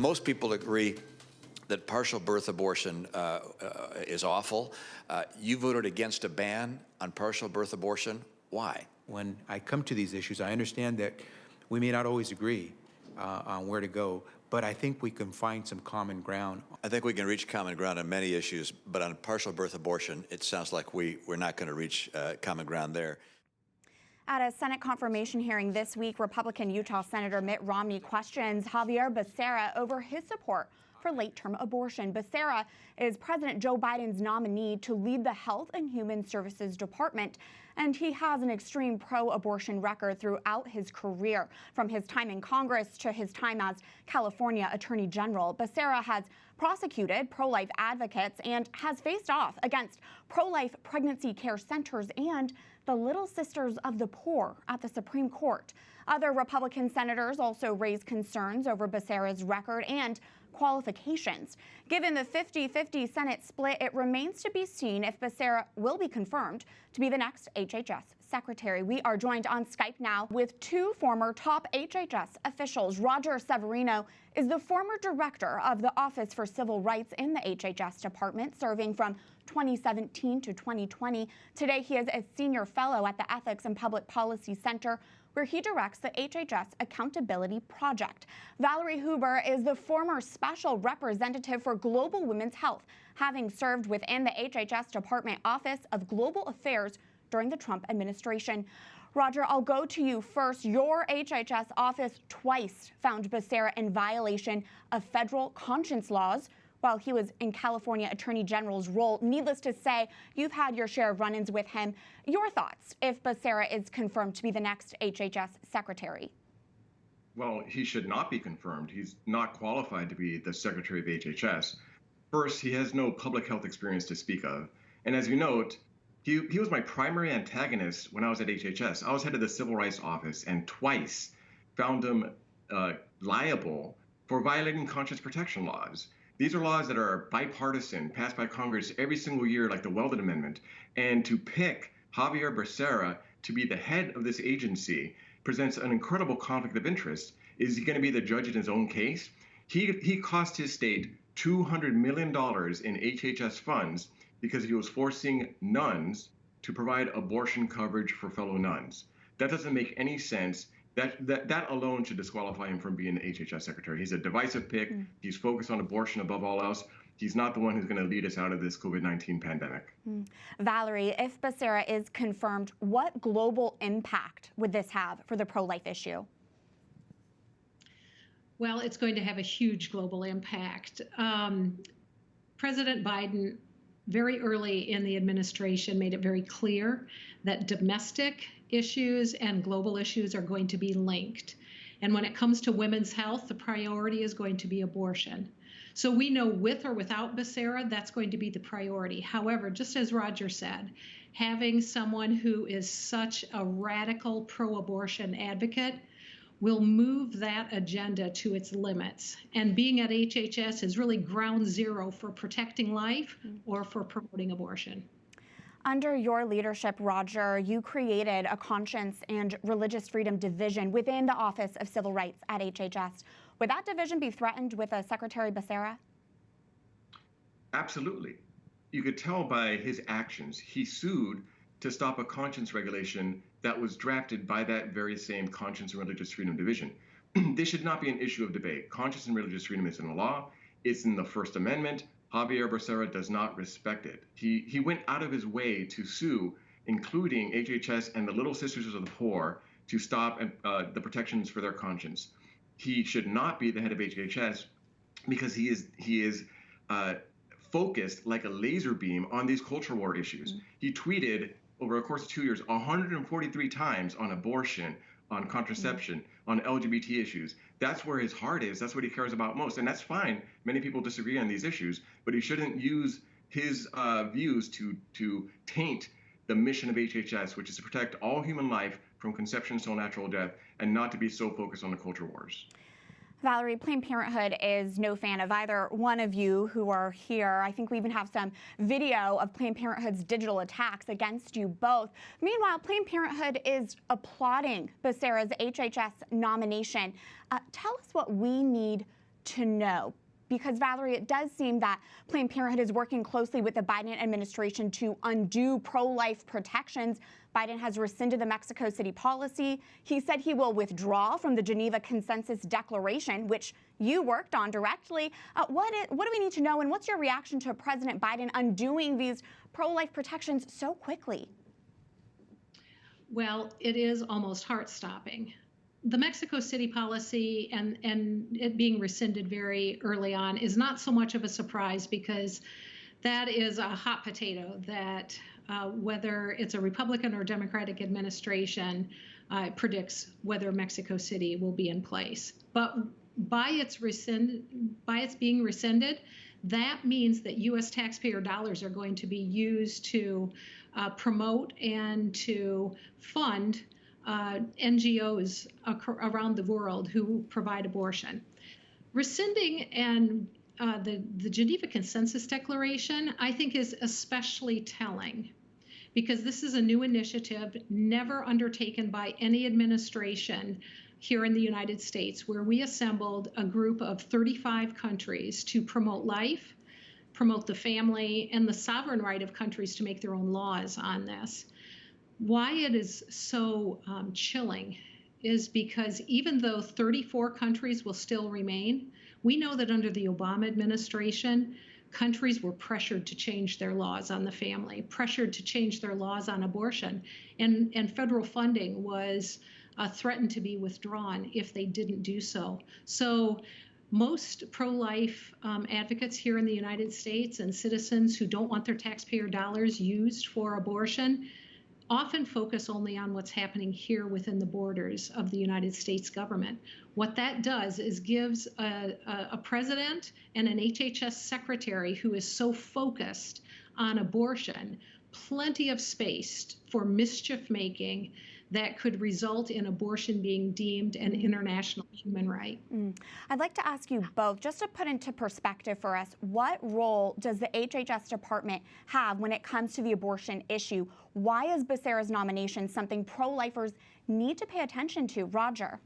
Most people agree that partial birth abortion is awful. You voted against a ban on partial birth abortion. Why? When I come to these issues, I understand that we may not always agree on where to go, but I think we can find some common ground. I think we can reach common ground on many issues, but on partial birth abortion, it sounds like we're not going to reach common ground there. At a Senate confirmation hearing this week, Republican Utah Senator Mitt Romney questions Xavier Becerra over his support for late-term abortion. Becerra is President Joe Biden's nominee to lead the Health and Human Services Department, and he has an extreme pro-abortion record throughout his career, from his time in Congress to his time as California Attorney General. Becerra has prosecuted pro-life advocates and has faced off against pro-life pregnancy care centers and the Little Sisters of the Poor at the Supreme Court. Other Republican senators also raised concerns over Becerra's record and qualifications. Given the 50-50 Senate split, it remains to be seen if Becerra will be confirmed to be the next HHS Secretary. We are joined on Skype now with two former top HHS officials. Roger Severino is the former director of the Office for Civil Rights in the HHS Department, serving from 2017 to 2020. Today, he is a senior fellow at the Ethics and Public Policy Center, where he directs the HHS Accountability Project. Valerie Huber is the former special representative for global women's health, having served within the HHS Department Office of Global Affairs during the Trump administration. Roger, I'll go to you first. Your HHS office twice found Becerra in violation of federal conscience laws while he was in California Attorney General's role. Needless to say, you've had your share of run-ins with him. Your thoughts if Becerra is confirmed to be the next HHS Secretary? Well, he should not be confirmed. He's not qualified to be the Secretary of HHS. First, he has no public health experience to speak of. And as you note, he was my primary antagonist when I was at HHS. I was head of the Civil Rights Office and twice found him liable for violating conscience protection laws. These are laws that are bipartisan, passed by Congress every single year, like the Weldon Amendment. And to pick Xavier Becerra to be the head of this agency presents an incredible conflict of interest. Is he going to be the judge in his own case? He cost his state $200 million in HHS funds because he was forcing nuns to provide abortion coverage for fellow nuns. That doesn't make any sense. That alone should disqualify him from being the HHS Secretary. He's a divisive pick. He's focused on abortion above all else. He's not the one who's going to lead us out of this COVID-19 pandemic. Valerie, if Becerra is confirmed, what global impact would this have for the pro-life issue? Well, it's going to have a huge global impact. President Biden, very early in the administration, made it very clear that domestic issues and global issues are going to be linked. And when it comes to women's health, the priority is going to be abortion. So we know with or without Becerra, that's going to be the priority. However, just as Roger said, having someone who is such a radical pro-abortion advocate will move that agenda to its limits. And being at HHS is really ground zero for protecting life or for promoting abortion. Under your leadership, Roger, you created a conscience and religious freedom division within the Office of Civil Rights at HHS. Would that division be threatened with Secretary Becerra? Absolutely. You could tell by his actions. He sued to stop a conscience regulation that was drafted by that very same Conscience and Religious Freedom Division. This should not be an issue of debate. Conscience and religious freedom is in the law. It's in the First Amendment. Xavier Becerra does not respect it. He went out of his way to sue, including HHS and the Little Sisters of the Poor, to stop the protections for their conscience. He should not be the head of HHS because he is focused like a laser beam on these culture war issues. He tweeted over a course of 2 years 143 times on abortion, on contraception, on LGBT issues. That's where his heart is. That's what he cares about most. And that's fine. Many people disagree on these issues, but he shouldn't use his views to taint the mission of HHS, which is to protect all human life from conception till natural death and not to be so focused on the culture wars. Valerie, Planned Parenthood is no fan of either one of you who are here. I think we even have some video of Planned Parenthood's digital attacks against you both. Meanwhile, Planned Parenthood is applauding Becerra's HHS nomination. Tell us what we need to know? Because, Valerie, it does seem that Planned Parenthood is working closely with the Biden administration to undo pro-life protections. Biden has rescinded the Mexico City policy. He said he will withdraw from the Geneva Consensus Declaration, which you worked on directly. What do we need to know, and what's your reaction to President Biden undoing these pro-life protections so quickly? Well, it is almost heart-stopping. The Mexico City policy and it being rescinded very early on is not so much of a surprise, because that is a hot potato that whether it's a Republican or Democratic administration predicts whether Mexico City will be in place. But by its being rescinded, that means that U.S. taxpayer dollars are going to be used to promote and to fund NGOs around the world who provide abortion. Rescinding and the Geneva Consensus Declaration, I think, is especially telling, because this is a new initiative never undertaken by any administration here in the United States, where we assembled a group of 35 countries to promote life, promote the family, and the sovereign right of countries to make their own laws on this. Why it is so chilling is because even though 34 countries will still remain, we know that under the Obama administration, countries were pressured to change their laws on the family, pressured to change their laws on abortion, and federal funding was threatened to be withdrawn if they didn't do so. So most pro-life advocates here in the United States and citizens who don't want their taxpayer dollars used for abortion often focus only on what's happening here within the borders of the United States government. What that does is gives a president and an HHS secretary who is so focused on abortion plenty of space for mischief making that could result in abortion being deemed an international human right. I'd like to ask you both, just to put into perspective for us, what role does the HHS department have when it comes to the abortion issue? Why is Becerra's nomination something pro-lifers need to pay attention to? Roger.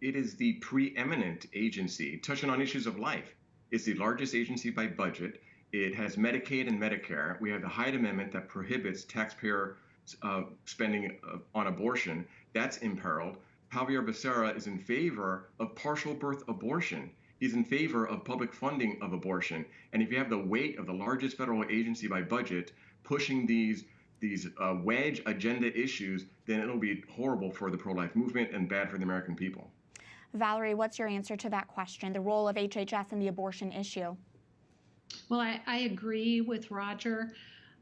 It is the preeminent agency touching on issues of life. It's the largest agency by budget. It has Medicaid and Medicare. We have the Hyde Amendment that prohibits taxpayer spending on abortion. That's imperiled. Xavier Becerra is in favor of partial birth abortion. He's in favor of public funding of abortion. And if you have the weight of the largest federal agency by budget pushing these wedge agenda issues, then it'll be horrible for the pro-life movement and bad for the American people. Valerie, what's your answer to that question, the role of HHS in the abortion issue? Well, I agree with Roger.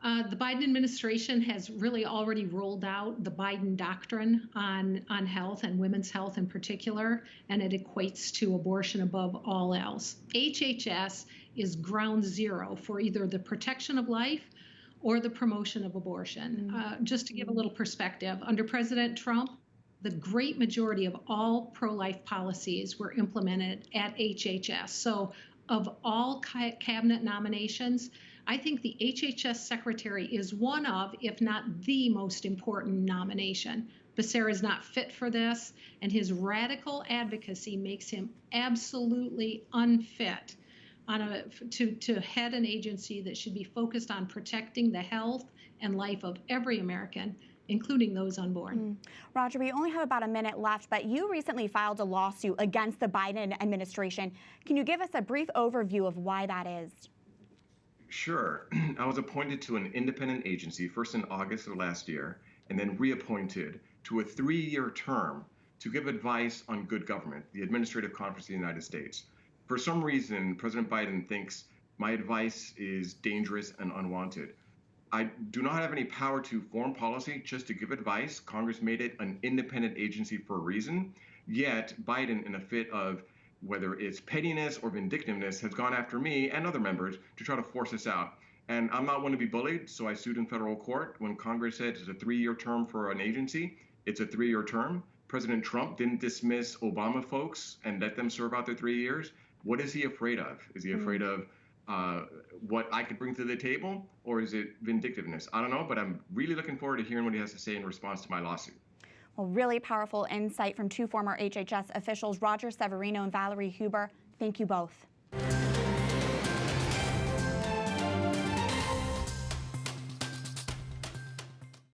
The Biden administration has really already rolled out the Biden doctrine on health and women's health in particular, and it equates to abortion above all else. HHS is ground zero for either the protection of life or the promotion of abortion. Just to give a little perspective, under President Trump, the great majority of all pro-life policies were implemented at HHS. So of all cabinet nominations, I think the HHS Secretary is one of, if not the most important nomination. Becerra is not fit for this, and his radical advocacy makes him absolutely unfit to head an agency that should be focused on protecting the health and life of every American, including those unborn. Roger, we only have about a minute left, but you recently filed a lawsuit against the Biden administration. Can you give us a brief overview of why that is? Sure. I was appointed to an independent agency first in August of last year, and then reappointed to a 3-year term to give advice on good government, the Administrative Conference of the United States. For some reason, President Biden thinks my advice is dangerous and unwanted. I do not have any power to form policy, just to give advice. Congress made it an independent agency for a reason. Yet Biden, in a fit of whether it's pettiness or vindictiveness, has gone after me and other members to try to force us out. And I'm not one to be bullied, so I sued in federal court. When Congress said it's a 3-year term for an agency, it's a 3-year term. President Trump didn't dismiss Obama folks and let them serve out their 3 years. What is he afraid of? Is he afraid of what I could bring to the table, or is it vindictiveness? I don't know, but I'm really looking forward to hearing what he has to say in response to my lawsuit. Well, really powerful insight from two former HHS officials, Roger Severino and Valerie Huber. Thank you both.